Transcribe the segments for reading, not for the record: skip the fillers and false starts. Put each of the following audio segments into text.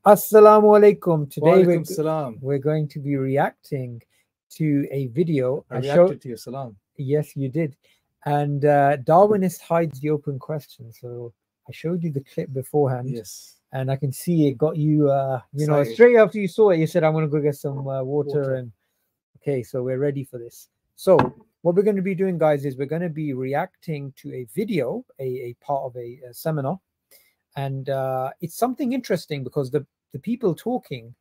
Assalamu alaikum. Today we're going to be reacting to a video. I reacted to your salam. Yes, you did. And Darwinist hides the open question. So I showed you the clip beforehand. Yes. And I can see it got you, you know, straight after you saw it, you said, I'm going to go get some water. And okay, so we're ready for this. So what we're going to be doing, guys, is we're going to be reacting to a video, a part of a seminar. And it's something interesting because the people talking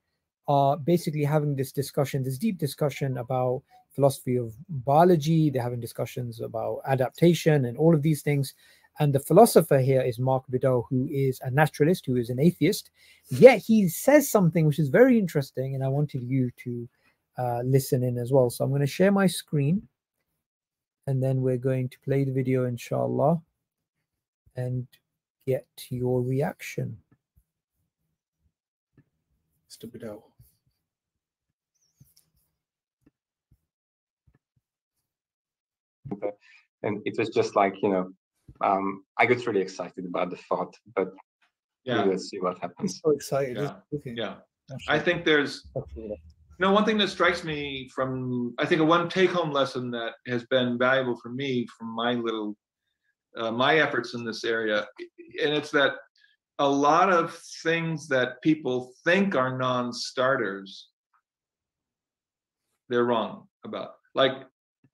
are basically having this discussion, this deep discussion about philosophy of biology. They're having discussions about adaptation and all of these things. And the philosopher here is Mark Biddle, who is a naturalist, who is an atheist. Yet he says something which is very interesting, and I wanted you to listen in as well. So I'm going to share my screen, and then we're going to play the video, inshallah, and get your reaction. Mr. Biddle. And it was just like, you know, I got really excited about the thought, but let's see what happens. I'm so excited. I think there's, you know, one thing that strikes me from, I think one take-home lesson that has been valuable for me from my little, my efforts in this area, and it's that a lot of things that people think are non-starters, they're wrong about. Like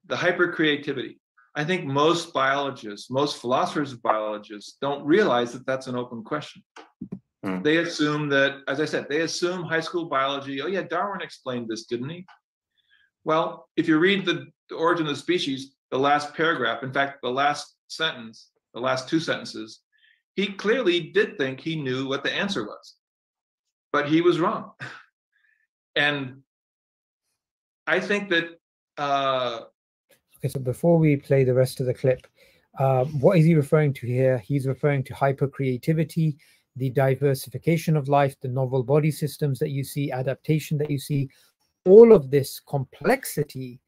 the hypercreativity. I think most biologists, most philosophers of biologists don't realize that that's an open question. They assume that, as I said, they assume high school biology, oh yeah, Darwin explained this, didn't he? Well, if you read the Origin of the Species, the last paragraph, in fact, the last sentence, the last two sentences, he clearly did think he knew what the answer was, but he was wrong. And I think that okay, so before we play the rest of the clip, what is he referring to here? He's referring to hypercreativity, the diversification of life, the novel body systems that you see, adaptation that you see. All of this complexity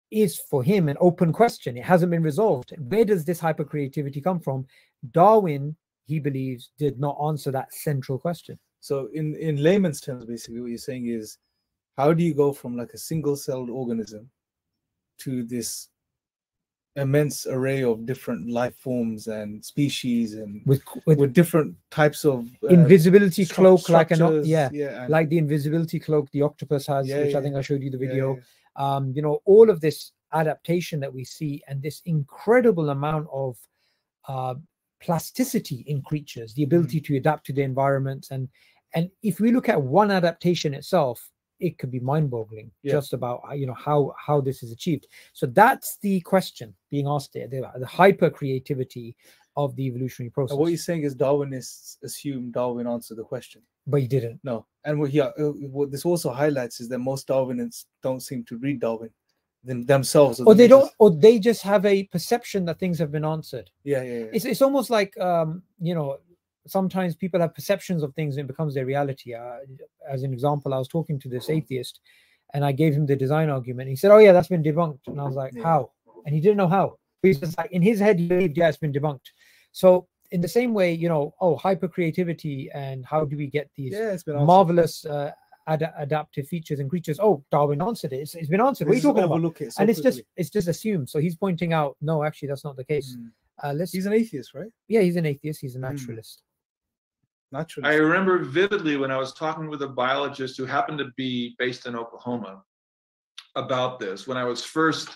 is for him an open question. It hasn't been resolved. Where does this hypercreativity come from? Darwin, he believes, did not answer that central question. So in layman's terms, basically what you're saying is, how do you go from like a single-celled organism to this immense array of different life forms and species, and with different types of invisibility cloak, like and like the invisibility cloak the octopus has, which I think I showed you the video. You know, all of this adaptation that we see, and this incredible amount of plasticity in creatures, the ability to adapt to the environment, and if we look at one adaptation itself, it could be mind-boggling just about, you know, how this is achieved. So that's the question being asked there, the hyper creativity of the evolutionary process. And what you're saying is Darwinists assume Darwin answered the question, but he didn't. No. And what this also highlights is that most Darwinists don't seem to read Darwin themselves, or they don't, or they just have a perception that things have been answered. It's almost like you know, sometimes people have perceptions of things and it becomes their reality. As an example, I was talking to this atheist and I gave him the design argument. He said, oh yeah, that's been debunked. And I was like, how? And he didn't know how. He's just like, in his head, he believed, yeah, it's been debunked. So in the same way, you know, hyper creativity, and how do we get these marvelous adaptive features and creatures? Oh, Darwin answered it. It's been answered. What are you talking about? And it's just assumed. So he's pointing out, no, actually, that's not the case. He's an atheist, right? Yeah, he's an atheist. He's a naturalist. I remember vividly when I was talking with a biologist who happened to be based in Oklahoma about this, when I was first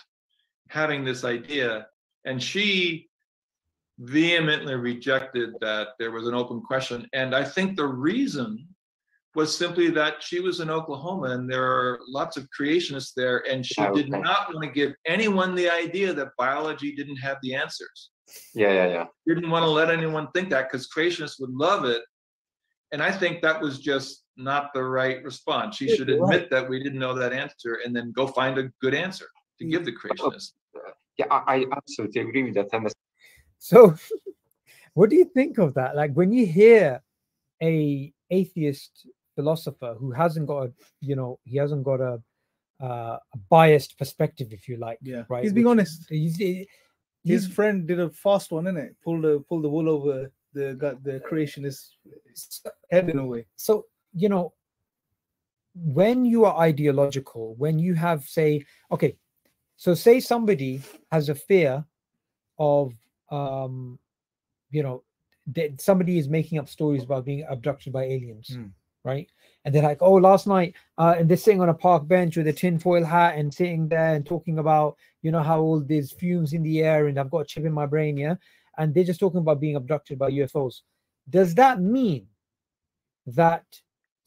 having this idea, and she vehemently rejected that there was an open question. And I think the reason was simply that she was in Oklahoma and there are lots of creationists there, and she did not want to give anyone the idea that biology didn't have the answers. Didn't want to let anyone think that, because creationists would love it. And I think that was just not the right response. She should admit that we didn't know that answer and then go find a good answer to give the creationists. Yeah, I absolutely agree with that. So what do you think of that? Like when you hear a atheist philosopher who hasn't got a, you know, he hasn't got a biased perspective, if you like, right? He's being honest. His friend did a fast one, innit? Pull the wool over the creationist head in a way. So you know, when you are ideological, when you have, say, okay, so say somebody has a fear of, you know, that somebody is making up stories about being abducted by aliens, right? And they're like, oh, last night, and they're sitting on a park bench with a tinfoil hat and sitting there and talking about, you know, how all there's fumes in the air and I've got a chip in my brain, yeah? And they're just talking about being abducted by UFOs. Does that mean that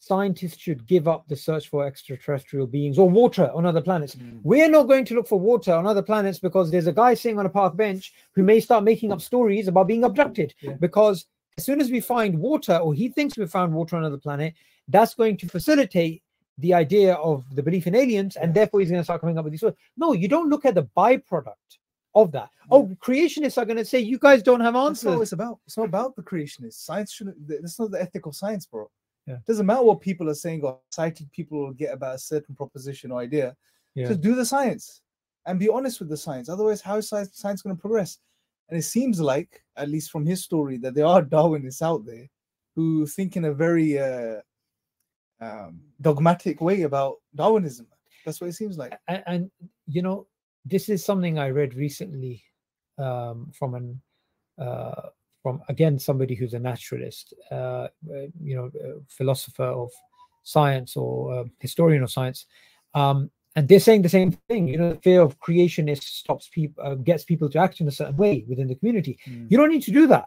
scientists should give up the search for extraterrestrial beings or water on other planets? We're not going to look for water on other planets because there's a guy sitting on a park bench who may start making up stories about being abducted. Because as soon as we find water, or he thinks we found water on another planet, that's going to facilitate the idea of the belief in aliens, and therefore he's going to start coming up with these stories. No, you don't look at the byproduct of that. Oh, creationists are going to say you guys don't have answers. That's not what it's about. It's not about the creationists. Science shouldn't. That's not the ethical science, bro. It doesn't matter what people are saying or excited people will get about a certain proposition or idea. Just do the science and be honest with the science. Otherwise, how is science going to progress? And it seems like, at least from his story, that there are Darwinists out there who think in a very dogmatic way about Darwinism. That's what it seems like. And you know, this is something I read recently from again somebody who's a naturalist, you know, a philosopher of science or historian of science, and they're saying the same thing. You know, the fear of creationists stops people, gets people to act in a certain way within the community. You don't need to do that.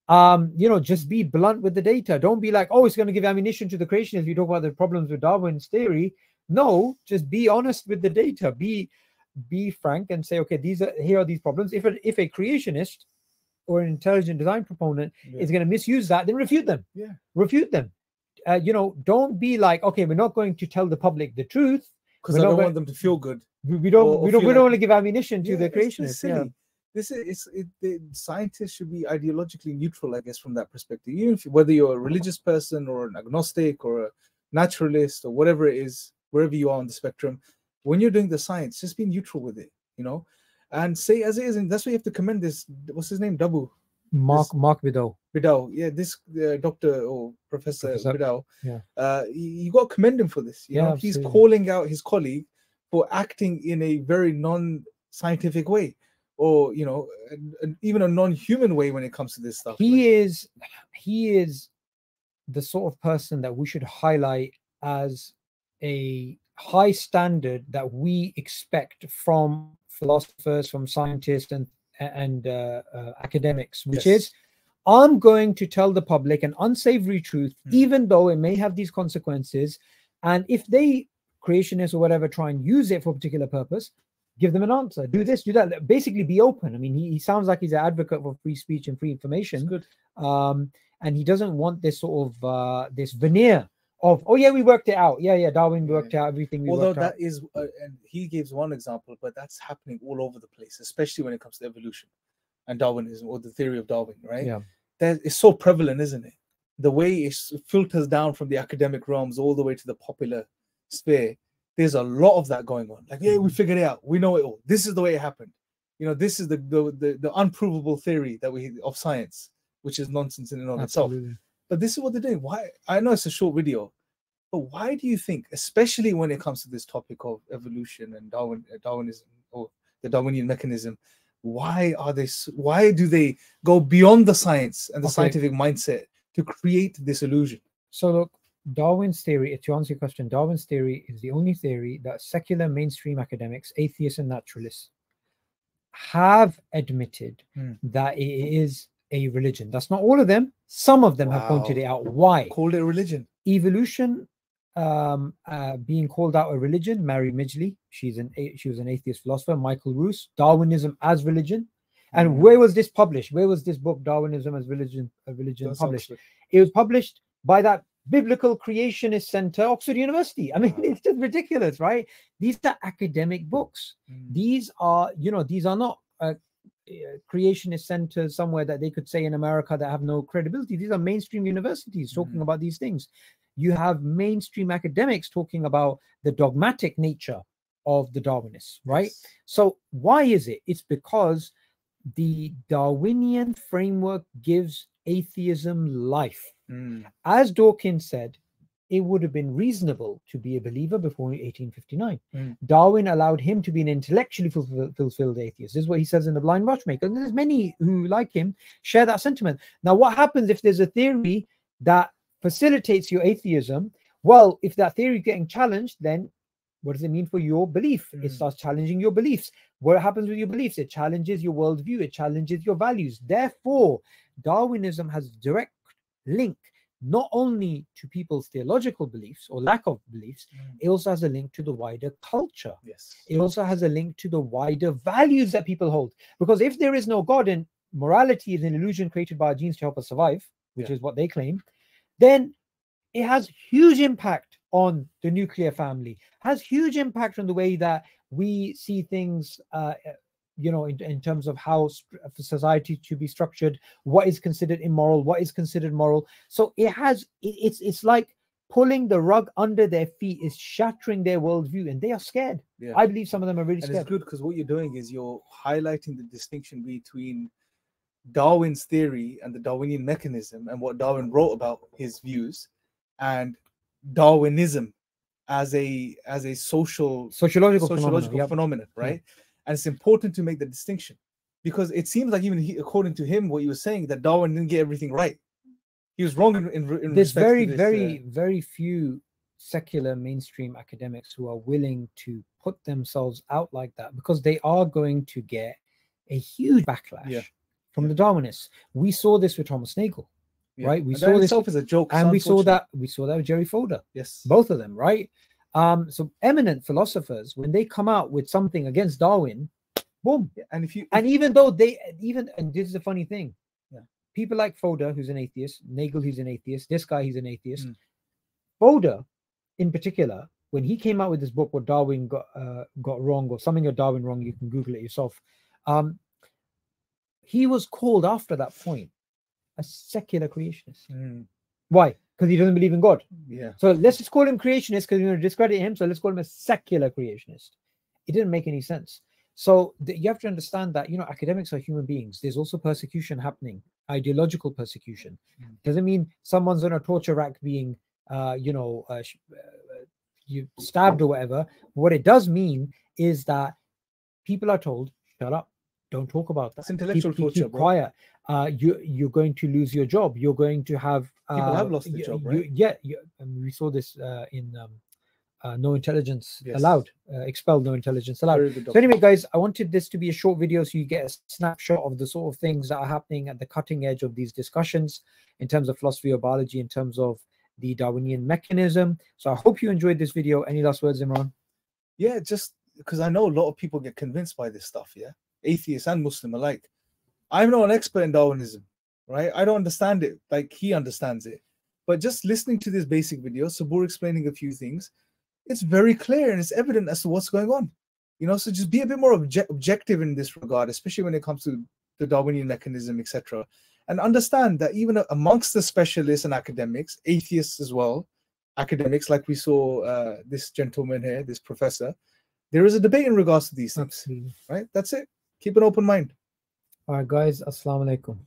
You know, just be blunt with the data. Don't be like, oh, it's going to give ammunition to the creationists. You talk about the problems with Darwin's theory. No, just be honest with the data. Be frank and say, okay, here are these problems. If a creationist or an intelligent design proponent is going to misuse that, then refute them. Refute them. You know, don't be like, okay, we're not going to tell the public the truth because I don't want them to feel good. We don't want to give ammunition to the creationists. The scientists should be ideologically neutral, I guess, from that perspective. Even whether you're a religious person or an agnostic or a naturalist or whatever it is, wherever you are on the spectrum, when you're doing the science, just be neutral with it, you know, and say as it is. And that's why you have to commend this. What's his name? Mark Biddle. Yeah, this doctor or Professor Biddle. You got to commend him for this. You know, he's calling out his colleague for acting in a very non-scientific way, or you know, even a non-human way when it comes to this stuff. He is the sort of person that we should highlight as a high standard that we expect from philosophers, from scientists, and academics, which is, I'm going to tell the public an unsavory truth, even though it may have these consequences. And if they, creationists or whatever, try and use it for a particular purpose, give them an answer. Do this, do that. Basically, be open. I mean, he sounds like he's an advocate for free speech and free information. Good. And he doesn't want this sort of this veneer of, oh yeah, we worked it out. Darwin worked out everything. Although that is, and he gives one example, but that's happening all over the place, especially when it comes to evolution and Darwinism or the theory of Darwin, right? That is so prevalent, isn't it? The way it filters down from the academic realms all the way to the popular sphere. There's a lot of that going on. Like, yeah, we figured it out. We know it all. This is the way it happened. You know, this is the unprovable theory of science, which is nonsense in and of itself. But this is what they're doing. Why? I know it's a short video, but why do you think, especially when it comes to this topic of evolution and Darwinism or the Darwinian mechanism, why do they go beyond the science and the scientific mindset to create this illusion? So look, Darwin's theory, to answer your question, Darwin's theory is the only theory that secular mainstream academics, atheists and naturalists have admitted that it is a religion. That's not all of them. Some of them have pointed it out. Why? Called it a religion. Evolution being called out a religion. Mary Midgley, she was an atheist philosopher. Michael Roos, Darwinism as religion. And where was this published? Where was this book, Darwinism as Religion, published? It was published by that Biblical Creationist Center, Oxford University. I mean, it's just ridiculous, right? These are academic books. These are not creationist centers somewhere that they could say in America that have no credibility. These are mainstream universities talking about these things. You have mainstream academics talking about the dogmatic nature of the Darwinists, right? So why is it? It's because the Darwinian framework gives atheism life. As Dawkins said, it would have been reasonable to be a believer before 1859. Darwin allowed him to be an intellectually fulfilled atheist. This is what he says in The Blind Watchmaker. And there's many who, like him, share that sentiment. Now, what happens if there's a theory that facilitates your atheism? Well, if that theory is getting challenged, then what does it mean for your belief? It starts challenging your beliefs. What happens with your beliefs? It challenges your worldview. It challenges your values. Therefore, Darwinism has a direct link not only to people's theological beliefs or lack of beliefs, it also has a link to the wider culture. Yes. It also has a link to the wider values that people hold. Because if there is no God and morality is an illusion created by our genes to help us survive, which is what they claim, then it has huge impact on the nuclear family, has huge impact on the way that we see things, in terms of how society to be structured, what is considered immoral, what is considered moral. So it's like pulling the rug under their feet, is shattering their worldview, and they are scared. I believe some of them are really scared. And it's good because what you're doing is you're highlighting the distinction between Darwin's theory and the Darwinian mechanism and what Darwin wrote about his views, and Darwinism as a sociological phenomenon, right? And it's important to make the distinction, because it seems like even according to him, what he was saying, that Darwin didn't get everything right. He was wrong in there's very few secular mainstream academics who are willing to put themselves out like that, because they are going to get a huge backlash from the Darwinists. We saw this with Thomas Nagel, right? We saw this as a joke, and we saw that with Jerry Fodor. Yes, both of them, right? So eminent philosophers, when they come out with something against Darwin, boom. And even though and this is the funny thing, people like Fodor, who's an atheist, Nagel, who's an atheist, this guy, he's an atheist. Fodor, in particular, when he came out with this book, what Darwin got wrong, or something of Darwin wrong, you can Google it yourself. He was called after that point a secular creationist. Why? Because he doesn't believe in God. So let's just call him creationist because we're going to discredit him. So let's call him a secular creationist. It didn't make any sense. So you have to understand that, academics are human beings. There's also persecution happening, ideological persecution. Doesn't mean someone's on a torture rack being, you stabbed or whatever. What it does mean is that people are told, shut up, don't talk about that. That's intellectual torture. Keep quiet. You're going to lose your job. You're going to have people have lost their job, right? We saw this in No Intelligence Allowed, expelled No Intelligence Allowed. So anyway, guys, I wanted this to be a short video so you get a snapshot of the sort of things that are happening at the cutting edge of these discussions in terms of philosophy or biology, in terms of the Darwinian mechanism. So I hope you enjoyed this video. Any last words, Imran? Yeah, just because I know a lot of people get convinced by this stuff, atheists and Muslim alike. I'm not an expert in Darwinism, right? I don't understand it like he understands it. But just listening to this basic video, Subboor explaining a few things, it's very clear and it's evident as to what's going on. So just be a bit more objective in this regard, especially when it comes to the Darwinian mechanism, etc. And understand that even amongst the specialists and academics, atheists as well, academics, like we saw this gentleman here, this professor, there is a debate in regards to these things. Absolutely. Right? That's it. Keep an open mind. All right, guys. Assalamu alaikum.